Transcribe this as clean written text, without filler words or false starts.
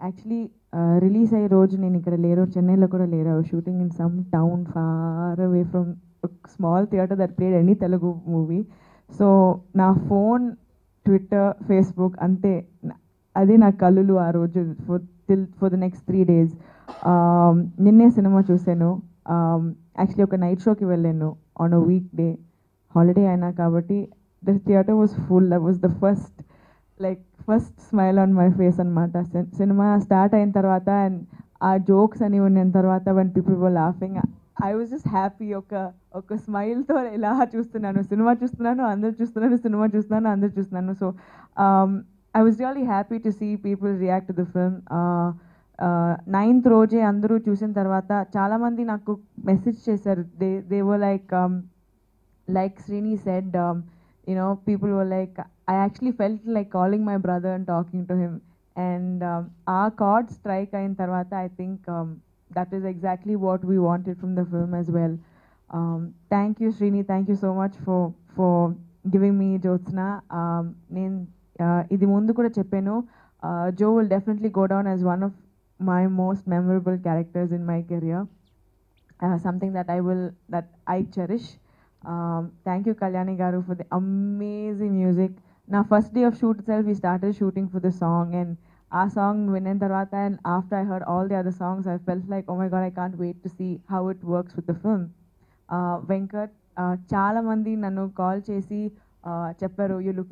Actually release అయ్యే రోజు నేను ఇక్కడ లేరు, చెన్నైలో కూడా లేరు. I was shooting in some town far away from small theatre that played any Telugu movie. So నా ఫోన్, ట్విట్టర్, ఫేస్బుక్ అంతే, అది నా కళ్ళులు ఆ రోజు ఫర్ ద నెక్స్ట్ 3 days. నిన్నే సినిమా చూశాను. యాక్చువల్లీ ఒక నైట్ షోకి వెళ్ళాను on a weekday, holiday అయినా కాబట్టి. The theatre was full. That was the first smile on my face అనమాట. సినిమా స్టార్ట్ అయిన తర్వాత అండ్ ఆ జోక్స్ అని ఉన్న తర్వాత one people were laughing, I was just happy. ఒక స్మైల్తో ఇలా చూస్తున్నాను, సినిమా చూస్తున్నాను, అందరు చూస్తున్నాను, సినిమా చూస్తున్నాను, అందరు చూస్తున్నాను. So I was really happy to see people react to the film. 9th రోజే అందరూ చూసిన తర్వాత చాలామంది నాకు మెసేజ్ చేశారు. They were like Srini said, people were like, I actually felt like calling my brother and talking to him. And our chord strike in Tarvata, I think that is exactly what we wanted from the film as well. Thank you, Srini. Thank you so much for giving me Jyotsna. Idi mundu kuda cheppanu. Joe will definitely go down as one of my most memorable characters in my career. Something that I cherish. Thank you, Kalyani Garu, for the amazing music. Now, first day of shoot itself, we started shooting for the song, and our song Vinan Tarvata, and after I heard all the other songs, I felt like, oh my god, I can't wait to see how it works with the film. Venkat, చాలా మంది నన్ను call చేసి చెప్పారు, you look